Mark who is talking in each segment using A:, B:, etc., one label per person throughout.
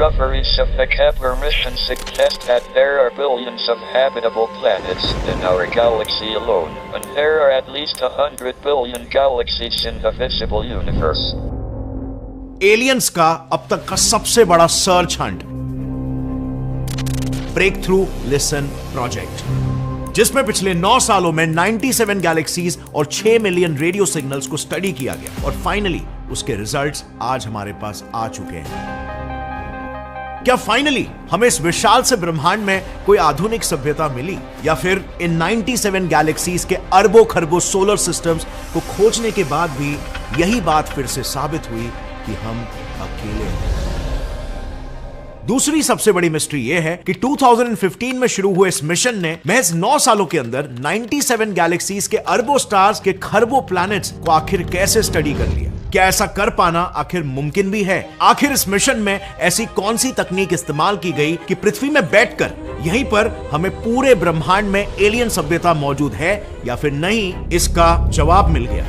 A: discoveries of the Kepler mission suggest that there are billions of habitable planets in our galaxy alone, and there are at least 100 billion galaxies in the visible universe.
B: Aliens का अब तक का सबसे बड़ा search hunt Breakthrough Listen project, जिसमें पिछले 9 सालों में 97 गैलेक्सीज और 6 मिलियन रेडियो सिग्नल्स को स्टडी किया गया और फाइनली उसके रिजल्ट्स आज हमारे पास आ चुके हैं। क्या फाइनली हमें इस विशाल से ब्रह्मांड में कोई आधुनिक सभ्यता मिली, या फिर इन 97 गैलेक्सीज के अरबों खरबों सोलर सिस्टम्स को खोजने के बाद भी यही बात फिर से साबित हुई कि हम अकेले हैं? दूसरी सबसे बड़ी मिस्ट्री यह है कि 2015 में शुरू हुए इस मिशन ने महज 9 सालों के अंदर 97 गैलेक्सीज के अरबों स्टार्स के खरबों प्लैनेट्स को आखिर कैसे स्टडी कर लिया। क्या ऐसा कर पाना आखिर मुमकिन भी है? आखिर इस मिशन में ऐसी कौन सी तकनीक इस्तेमाल की गई कि पृथ्वी में बैठकर यहीं पर हमें पूरे ब्रह्मांड में एलियन सभ्यता मौजूद है या फिर नहीं, इसका जवाब मिल गया।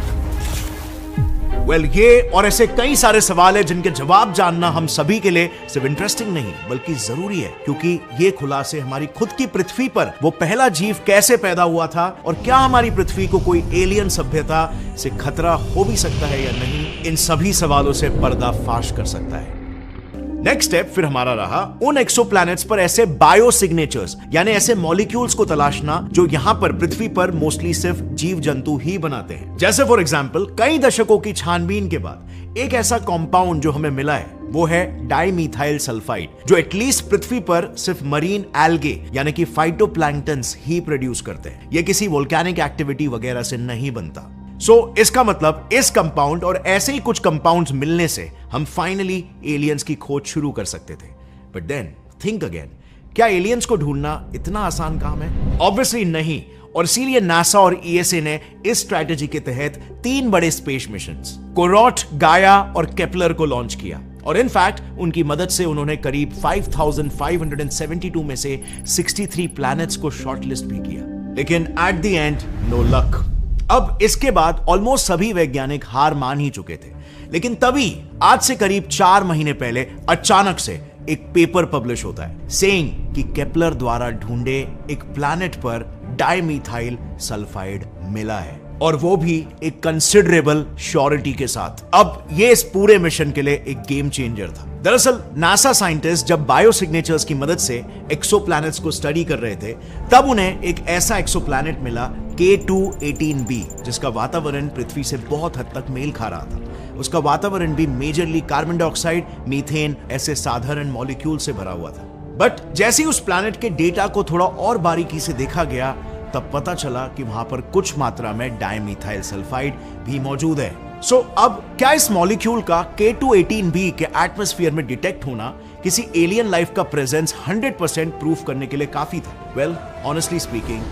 B: ये और ऐसे कई सारे सवाल हैं जिनके जवाब जानना हम सभी के लिए सिर्फ इंटरेस्टिंग नहीं बल्कि जरूरी है, क्योंकि ये खुलासे हमारी खुद की पृथ्वी पर वो पहला जीव कैसे पैदा हुआ था और क्या हमारी पृथ्वी को कोई एलियन सभ्यता से खतरा हो भी सकता है या नहीं, इन सभी सवालों से पर्दाफाश कर सकता है। नेक्स्ट स्टेप फिर हमारा रहा उन एक्सोप्लैनेट्स पर ऐसे बायो सिग्नेचर्स, यानी ऐसे मॉलिक्यूल्स को तलाशना जो यहां पर पृथ्वी पर मोस्टली सिर्फ जीव जंतु ही बनाते हैं। जैसे फॉर एग्जांपल कई दशकों की छानबीन के बाद एक ऐसा कंपाउंड जो हमें मिला है वो है डाइमीथाइल सल्फाइड, जो एटलीस्ट पृथ्वी पर सिर्फ मरीन एल्गे यानी कि फाइटोप्लैंक्टन्स ही प्रोड्यूस करते हैं। ये किसी वोल्केनिक एक्टिविटी वगैरह से नहीं बनता। इसका मतलब इस कंपाउंड और ऐसे ही कुछ कंपाउंड्स मिलने से हम फाइनली एलियंस की खोज शुरू कर सकते थे। बट देन थिंक अगेन, क्या एलियंस को ढूंढना इतना आसान काम है? ऑब्वियसली नहीं, और इसीलिए नासा और ईएसए ने इस स्ट्रैटेजी के तहत 3 बड़े स्पेस मिशंस कोरॉट, गाया और केपलर को लॉन्च किया, और इनफैक्ट उनकी मदद से उन्होंने करीब 5572 में से 63 प्लैनेट्स को शॉर्टलिस्ट भी किया। लेकिन at the end no luck. अब इसके बाद ऑलमोस्ट सभी वैज्ञानिक हार मान ही चुके थे, लेकिन तभी आज से करीब 4 महीने पहले अचानक से एक पेपर पब्लिश होता है सेइंग कि केपलर द्वारा ढूंढे एक प्लैनेट पर डाइमीथाइल सल्फाइड मिला है, और वो भी एक कंसिडरेबल श्योरिटी के साथ। अब ये इस पूरे मिशन के लिए एक गेम चेंजर था। दरअसल नासा साइंटिस्ट जब बायो सिग्नेचर्स की मदद से एक्सोप्लैनेट्स को स्टडी कर रहे थे, तब उन्हें एक ऐसा एक्सोप्लैनेट मिला K2-18b, जिसका वातावरण पृथ्वी से बहुत हद तक मेल खा रहा था। उसका वातावरण भी मेजरली कार्बन डाइऑक्साइड, मीथेन ऐसे साधारण मॉलिक्यूल से भरा हुआ था। बट जैसे ही उस प्लैनेट के डेटा को थोड़ा और बारीकी से देखा गया, तब पता चला कि वहां पर कुछ मात्रा में डाइमीथाइल सल्फाइड भी मौजूद है। अब क्या इस मॉलिक्यूल का K2-18b के एटमॉस्फेयर में डिटेक्ट होना किसी एलियन लाइफ का प्रेजेंस 100% प्रूफ करने के लिए काफी था? Well, honestly speaking,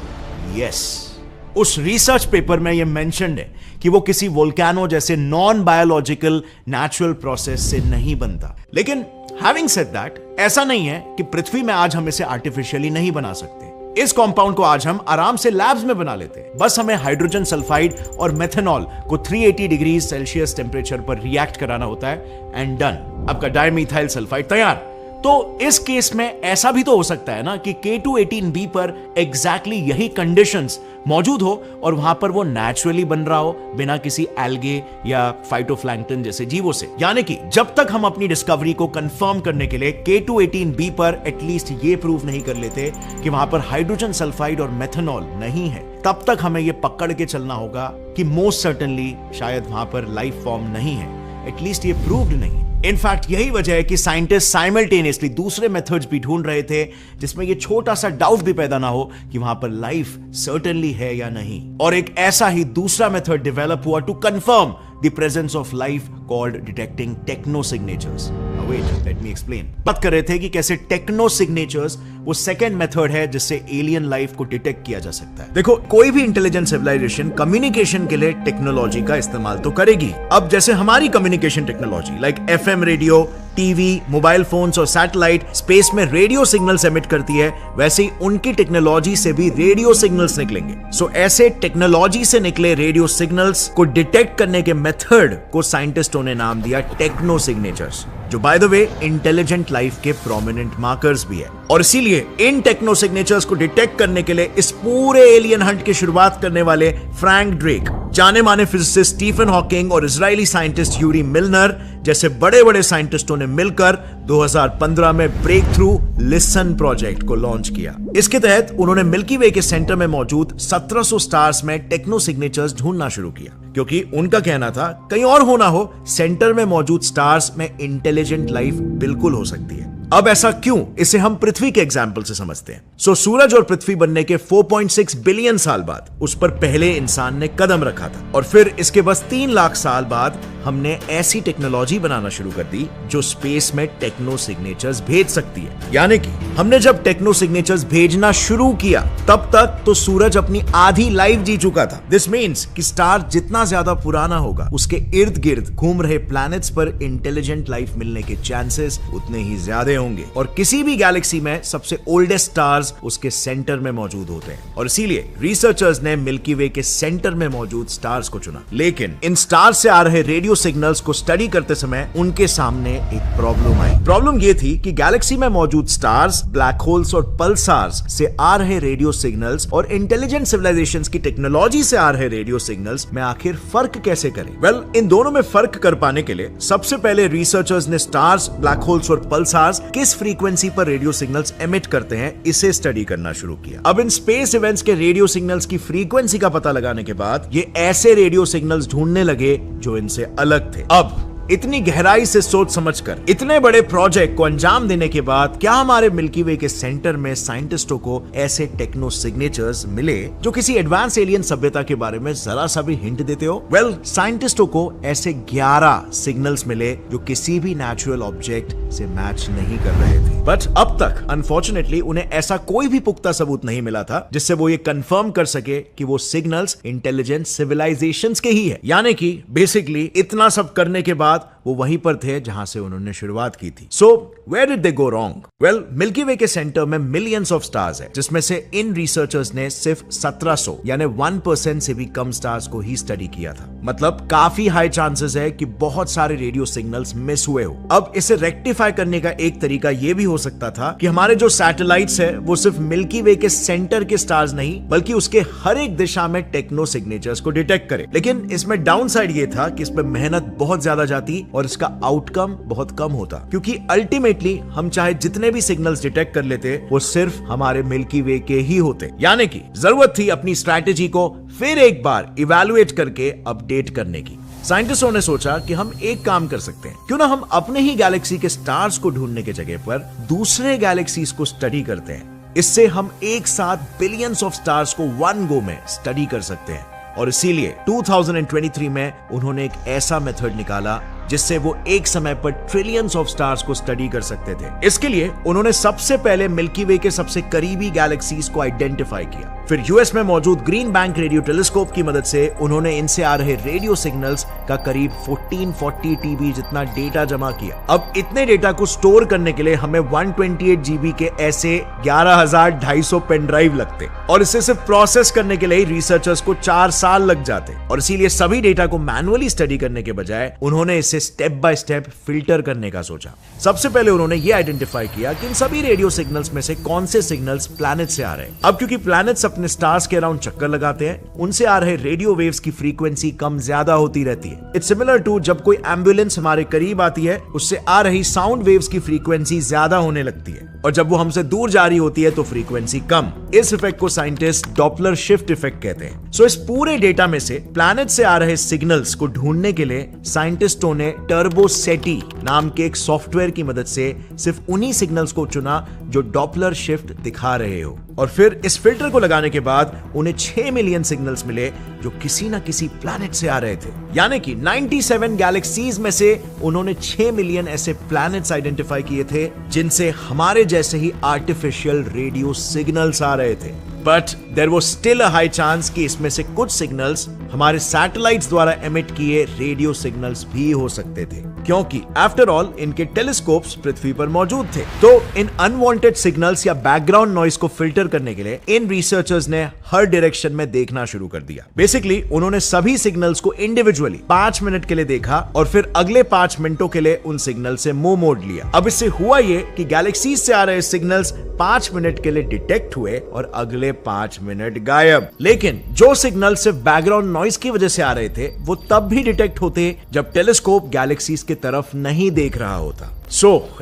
B: yes. उस रिसर्च पेपर में यह मेंशन्ड है कि वो किसी वोल्केनो जैसे नॉन बायोलॉजिकल नेचुरल प्रोसेस से नहीं बनता। लेकिन हैविंग सेड दैट, ऐसा नहीं है कि पृथ्वी में आज हम इसे आर्टिफिशियली नहीं बना सकते। इस कंपाउंड को आज हम आराम से लैब्स में बना लेते हैं। बस हमें हाइड्रोजन सल्फाइड और मेथनॉल को 380 डिग्री सेल्सियस टेम्परेचर पर रिएक्ट कराना होता है एंड डन, आपका डाइमीथाइल सल्फाइड तैयार। तो इस केस में ऐसा भी तो हो सकता है ना कि K2-18b पर एग्जैक्टली यही कंडीशंस मौजूद हो और वहां पर वो नेचुरली बन रहा हो बिना किसी एल्गे या फाइटोप्लैंक्टन जैसे जीवों से। यानी कि जब तक हम अपनी डिस्कवरी को कंफर्म करने के लिए K2-18b पर एटलीस्ट ये प्रूव नहीं कर लेते कि वहां पर हाइड्रोजन सल्फाइड और मेथनॉल नहीं है, तब तक हमें ये पकड़ के चलना होगा कि मोस्ट सर्टेनली शायद वहां पर लाइफ फॉर्म नहीं है, एटलीस्ट ये प्रूव्ड नहीं। इनफैक्ट यही वजह है कि साइंटिस्ट साइमल्टेनियसली दूसरे मेथड्स भी ढूंढ रहे थे जिसमें ये छोटा सा डाउट भी पैदा ना हो कि वहां पर लाइफ सर्टेनली है या नहीं। और एक ऐसा ही दूसरा मेथड डेवलप हुआ to confirm the presence of life called detecting technosignatures. Wait, let me explain. बात कर रहे थे कि कैसे टेक्नो सिग्नेचर्स वो सेकंड मेथड है जिससे एलियन लाइफ को डिटेक्ट किया जा सकता है। देखो, कोई भी इंटेलिजेंट सिविलाइजेशन कम्युनिकेशन के लिए टेक्नोलॉजी का इस्तेमाल तो करेगी। अब जैसे हमारी communication technology like FM radio, TV, mobile phones और सैटेलाइट स्पेस में रेडियो सिग्नल्स एमिट करती है, वैसे ही उनकी टेक्नोलॉजी से भी रेडियो सिग्नल्स निकलेंगे। सो ऐसे टेक्नोलॉजी से निकले रेडियो सिग्नल्स को डिटेक्ट करने के मेथड को साइंटिस्टों ने नाम दिया टेक्नो सिग्नेचर्स, जो by the way intelligent life के प्रोमिनेंट मार्कर्स भी है। और इसीलिए इन टेक्नो सिग्नेचर्स को डिटेक्ट करने के लिए इस पूरे एलियन हंट की शुरुआत करने वाले फ्रैंक ड्रेक, जाने माने फिजिसिस्ट स्टीफन हॉकिंग और इजरायली साइंटिस्ट यूरी मिलनर जैसे बड़े बड़े साइंटिस्टों ने मिलकर 2015 में ब्रेक थ्रू लिसन प्रोजेक्ट को लॉन्च किया। इसके तहत उन्होंने मिल्की वे के सेंटर में मौजूद 1700 स्टार्स में टेक्नो सिग्नेचर्स ढूंढना शुरू किया, क्योंकि उनका कहना था कहीं और होना हो, सेंटर में मौजूद स्टार्स में इंटेलिजेंट लाइफ बिल्कुल हो सकती है। अब ऐसा क्यों, इसे हम पृथ्वी के एग्जाम्पल से समझते हैं। सूरज और पृथ्वी बनने के 4.6 बिलियन साल बाद उस पर पहले इंसान ने कदम रखा था, और फिर इसके बस 3 लाख साल बाद हमने ऐसी टेक्नोलॉजी बनाना शुरू कर दी जो स्पेस में टेक्नो सिग्नेचर्स भेज सकती है। यानी कि हमने जब टेक्नो सिग्नेचर्स भेजना शुरू किया तब तक तो सूरज अपनी आधी लाइफ जी चुका था। दिस मीन्स कि स्टार जितना ज्यादा पुराना होगा, उसके इर्द गिर्द घूम रहे प्लैनेट्स पर इंटेलिजेंट लाइफ मिलने के चांसेस उतने ही ज्यादा होंगे। और किसी भी गैलेक्सी में सबसे ओल्डेस्ट स्टार्स उसके सेंटर में मौजूद होते हैं, और इसीलिए रिसर्चर्स ने मिल्की वे के सेंटर में मौजूद स्टार्स को चुना। लेकिन इन स्टार्स से आ रहे रेडियो सिग्नल्स को स्टडी करते समय उनके सामने एक प्रॉब्लम आई। प्रॉब्लम यह थी कि गैलेक्सी में मौजूद स्टार्स, ब्लैक होल्स और पल्सार्स से आ रहे रेडियो सिग्नल्स और इंटेलिजेंट सिविलाइजेशंस की टेक्नोलॉजी से आ रहे रेडियो सिग्नल्स में आखिर फर्क कैसे करें। वेल, इन दोनों में फर्क कर पाने के लिए सबसे पहले रिसर्चर्स ने स्टार्स, ब्लैक होल्स और पल्सार्स किस फ्रीक्वेंसी पर रेडियो सिग्नल्स एमिट करते हैं, इसे स्टडी करना शुरू किया। अब इन स्पेस इवेंट्स के रेडियो सिग्नल्स की फ्रीक्वेंसी का पता लगाने के बाद ये ऐसे रेडियो सिग्नल्स ढूंढने लगे जो इनसे अलग थे। अब इतनी गहराई से सोच समझकर इतने बड़े प्रोजेक्ट को अंजाम देने के बाद क्या हमारे मिल्की वे के सेंटर में साइंटिस्टों को ऐसे टेक्नो सिग्नेचर्स मिले जो किसी एडवांस एलियन सभ्यता के बारे में जरा सा भी हिंट देते हो? वेल, साइंटिस्टों को ऐसे 11 सिग्नल्स मिले जो किसी भी नेचुरल ऑब्जेक्ट से मैच नहीं कर रहे थे। बट अब तक अनफॉर्चुनेटली उन्हें ऐसा कोई भी पुख्ता सबूत नहीं मिला था जिससे वो ये कंफर्म कर सके कि वो सिग्नल्स इंटेलिजेंट सिविलाइजेशंस के ही है। यानी कि बेसिकली इतना सब करने के बाद वो वहीं पर थे जहां से उन्होंने शुरुआत की थी। So where did they go wrong? Well, Milky Way के सेंटर में मिलियंस ऑफ स्टार्स है, जिसमें से इन रिसर्चर्स ने सिर्फ 1700 यानी 1% से भी कम स्टार्स को ही स्टडी किया था। मतलब काफी हाई चांसेस है कि बहुत सारे रेडियो सिग्नल्स मिस हुए हो। अब इसे रेक्टिफाई करने का एक तरीका यह भी हो सकता था कि हमारे जो सैटेलाइट्स है वो सिर्फ मिल्की वे के सेंटर के स्टार्स नहीं बल्कि उसके हर एक दिशा में टेक्नो सिग्नेचर्स को डिटेक्ट करे। लेकिन इसमें डाउन साइड ये था कि इसमें मेहनत बहुत ज्यादा जाती और इसका आउटकम बहुत कम होता, क्योंकि अल्टीमेटली हम चाहे जितने भी सिग्नल्स डिटेक्ट कर लेते वो सिर्फ हमारे मिल्की वे के ही होते। यानी कि जरूरत थी अपनी स्ट्रैटेजी को फिर एक बार इवैल्यूएट करके अपडेट करने की। साइंटिस्टों ने सोचा कि हम एक काम कर सकते हैं, क्यों ना हम अपने ही गैलेक्सी के स्टार्स को ढूंढने के जगह पर दूसरे गैलेक्सीज को स्टडी करते हैं। इससे हम एक साथ बिलियंस ऑफ स्टार्स को वन गो में स्टडी कर सकते हैं। और इसीलिए 2023 में उन्होंने एक ऐसा मेथड निकाला जिससे वो एक समय पर ट्रिलियंस ऑफ स्टार्स को स्टडी कर सकते थे। इसके लिए उन्होंने सबसे पहले मिल्की वे के सबसे करीबी गैलेक्सीज को आइडेंटिफाई किया। फिर यूएस में मौजूद ग्रीन बैंक रेडियो टेलीस्कोप की मदद से उन्होंने इनसे आ रहे रेडियो सिग्नल्स का करीब 1440 टीबी जितना डेटा जमा किया। अब इतने डेटा को स्टोर करने के लिए हमें 128 जीबी के ऐसे 11,250 पेन ड्राइव लगते, और इसे सिर्फ प्रोसेस करने के लिए रिसर्चर्स को 4 साल लग जाते। और इसीलिए सभी डेटा को मैनुअली स्टडी करने के बजाय उन्होंने इसे स्टेप बाय स्टेप फिल्टर करने का सोचा। सबसे पहले उन्होंने यह आइडेंटिफाई किया कि इन सभी रेडियो सिग्नल्स में से कौन से सिग्नल्स प्लैनेट से आ रहे हैं। अब क्योंकि प्लैनेट्स अपने स्टार्स के अराउंड चक्कर लगाते हैं, उनसे आ रहे रेडियो वेव्स की फ्रीक्वेंसी कम ज्यादा होती रहती है। इट्स सिमिलर टू जब कोई एम्बुलेंस हमारे करीब आती है, उससे आ रही साउंड वेव्स की फ्रीक्वेंसी ज्यादा होने लगती है, और जब वो हमसे दूर जा रही होती है तो फ्रीक्वेंसी कम। इस इफेक्ट को साइंटिस्ट डॉपलर शिफ्ट इफेक्ट कहते हैं। सो इस पूरे डेटा में से प्लैनेट से आ रहे सिग्नल्स को ढूंढने के लिए साइंटिस्टों ने टर्बोसेटी नाम के एक सॉफ्टवेयर की मदद से सिर्फ उन्हीं सिग्नल्स को चुना जो डॉपलर शिफ्ट दिखा रहे हो, और फिर इस फिल्टर को लगाने के बाद उन्हें 6 मिलियन सिग्नल्स मिले जो किसी ना किसी प्लैनेट से आ रहे थे। यानी कि 97 गैलेक्सीज में से उन्होंने 6 मिलियन ऐसे प्लैनेट्स आइडेंटिफाई किए थे जिनसे हमारे जैसे ही आर्टिफिशियल रेडियो सिग्नल्स आ रहे थे। But there was still a high chance कि इसमें से कुछ सिग्नल्स हमारे सैटेलाइट्स द्वारा एमिट किए रेडियो सिग्नल्स भी हो सकते थे। क्योंकि आफ्टर ऑल इनके टेलीस्कोप्स पृथ्वी पर मौजूद थे। तो इन अनवांटेड सिग्नल्स या बैकग्राउंड नॉइस को फिल्टर करने के लिए इन रिसर्चर्स ने हर डायरेक्शन में देखना शुरू कर दिया। बेसिकली उन्होंने सभी सिग्नल्स को इंडिविजुअली 5 मिनट के लिए देखा और फिर अगले 5 मिनटों के लिए उन सिग्नल से मुंह मोड़ लिया। अब इससे हुआ ये कि गैलेक्सीज से आ रहे सिग्नल्स 5 मिनट के लिए डिटेक्ट हुए और अगले 5 मिनट गायब। लेकिन जो सिग्नल सिर्फ बैकग्राउंड नॉइस की वजह से आ रहे थे वो तब भी डिटेक्ट होते जब टेलीस्कोप गैलेक्सीज की तरफ नहीं देख रहा होता।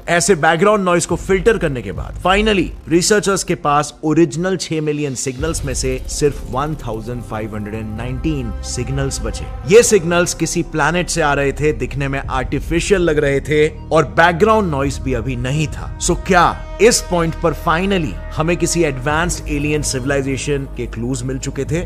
B: ऐसे बैकग्राउंड नॉइस को फिल्टर करने के बाद फाइनली रिसर्चर्स के पास ओरिजिनल 6 मिलियन सिग्नल्स में से सिर्फ 1519 सिग्नल्स बचे। ये सिग्नल्स किसी प्लैनेट से आ रहे थे, दिखने में आर्टिफिशियल लग रहे थे और बैकग्राउंड नॉइस भी अभी नहीं था। क्या इस पॉइंट पर फाइनली हमें किसी एडवांस्ड एलियन सिविलाइजेशन के क्लूज मिल चुके थे?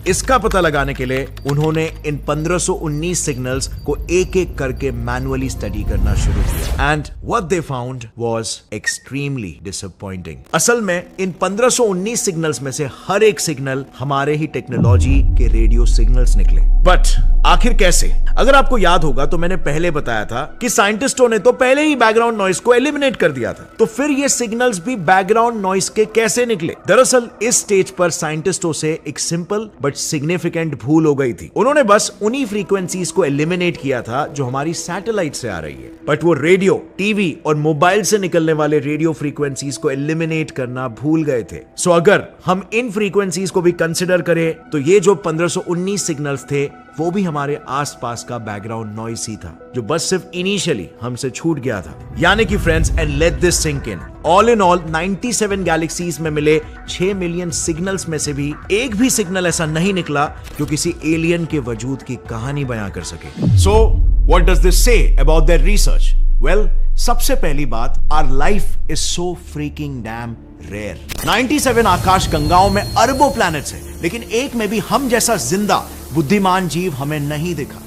B: इसका पता लगाने के लिए उन्होंने इन 1519 सिग्नल्स को एक एक करके मैनुअली स्टडी करना शुरू किया and what they found was extremely disappointing. असल में इन 1519 सिग्नल्स में से हर एक सिग्नल हमारे ही टेक्नोलॉजी के रेडियो सिग्नल्स निकले। बट आखिर कैसे? अगर आपको याद होगा तो मैंने पहले बताया था कि साइंटिस्टों ने तो पहले ही बैकग्राउंड नॉइस को एलिमिनेट कर दिया था, तो फिर ये सिग्नल्स भी बैकग्राउंड नॉइस के कैसे निकले? दरअसल इस स्टेज पर साइंटिस्टों से एक सिंपल बट सिग्निफिकेंट भूल हो गई थी। उन्होंने बस उन्हीं फ्रीक्वेंसीज को एलिमिनेट किया था जो हमारी सैटेलाइट से आ रही है, बट वो रेडियो, टीवी और मोबाइल से निकलने वाले रेडियो फ्रीक्वेंसीज को एलिमिनेट करना भूल गए थे। अगर हम इन फ्रीक्वेंसीज को भी कंसिडर करें तो ये जो 1519 सिग्नल्स थे वो भी हमारे आसपास का बैकग्राउंड नॉइस ही था, जो बस सिर्फ इनिशियली हमसे छूट गया था। यानी कि friends, and let this sink in, all in all 97 galaxies में मिले 6 मिलियन सिग्नल्स में से भी एक भी सिग्नल ऐसा नहीं निकला जो किसी एलियन के वजूद की कहानी बयां कर सके। So what does this say about their research? सबसे पहली बात, our life is so freaking damn rare. 97 आकाश गंगाओं में अरबों प्लैनेट्स हैं, लेकिन एक में भी हम जैसा जिंदा बुद्धिमान जीव हमें नहीं दिखा।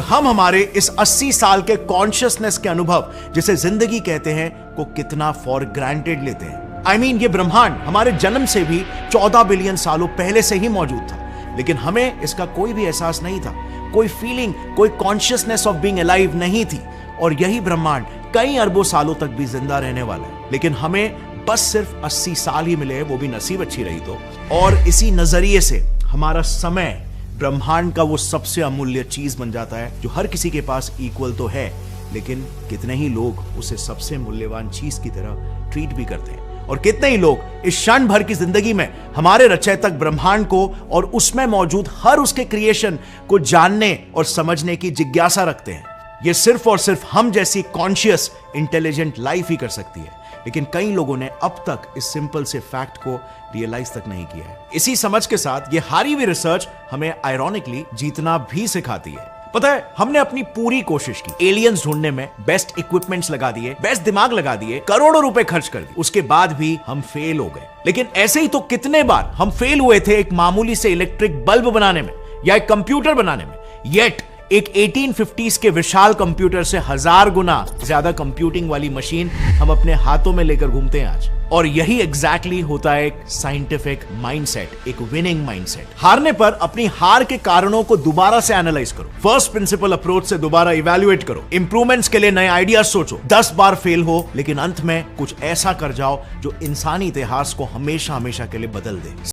B: हम हमारे इस 80 साल के कॉन्शियसनेस के अनुभव, जिसे जिंदगी कहते हैं, को कितना फॉर ग्रांटेड लेते हैं। ये ब्रह्मांड हमारे जन्म से भी 14 बिलियन सालों पहले से ही मौजूद था, लेकिन हमें इसका कोई भी एहसास नहीं था, कोई फीलिंग, कोई कॉन्शियसनेस ऑफ बीइंग अलाइव नहीं थी। और यही ब्रह्मांड कई अरबों सालों तक भी जिंदा रहने वाला है, लेकिन हमें बस सिर्फ 80 साल ही मिले, वो भी नसीब अच्छी रही तो। और इसी नजरिए से हमारा समय ब्रह्मांड का वो सबसे अमूल्य चीज बन जाता है जो हर किसी के पास इक्वल तो है, लेकिन कितने ही लोग उसे सबसे मूल्यवान चीज की तरह ट्रीट भी करते हैं। और कितने ही लोग इस क्षण भर की जिंदगी में हमारे रचयिता ब्रह्मांड को और उसमें मौजूद हर उसके क्रिएशन को जानने और समझने की जिज्ञासा रखते हैं। ये सिर्फ और सिर्फ हम जैसी कॉन्शियस इंटेलिजेंट लाइफ ही कर सकती है, लेकिन कई लोगों ने अब तक इस सिंपल से फैक्ट को रियलाइज तक नहीं किया है। इसी समझ के साथ ये हारी हुई रिसर्च हमें आयरॉनिकली जीतना भी सिखाती है। पता है, हमने अपनी पूरी कोशिश की, एलियंस ढूंढने में बेस्ट इक्विपमेंट्स लगा दिए, बेस्ट दिमाग लगा दिए, करोड़ों रुपए खर्च कर दिए, उसके बाद भी हम फेल हो गए। लेकिन ऐसे ही तो कितने बार हम फेल हुए थे एक मामूली से इलेक्ट्रिक बल्ब बनाने में या एक कंप्यूटर बनाने में। येट एक 1850s के विशाल कंप्यूटर से 1000 गुना ज्यादा कंप्यूटिंग वाली मशीन हम अपने हाथों में लेकर घूमते हैं आज। और यही एग्जैक्टली होता है एक साइंटिफिक माइंडसेट, एक विनिंग माइंडसेट। हारने पर अपनी हार के कारणों को दोबारा से एनालाइज करो, फर्स्ट प्रिंसिपल अप्रोच से दोबारा इवैल्यूएट करो, इंप्रूवमेंट्स के लिए नए आइडियाज सोचो। 10 बार फेल हो, लेकिन अंत में कुछ ऐसा कर जाओ जो इंसानी इतिहास को हमेशा हमेशा के लिए बदल दे।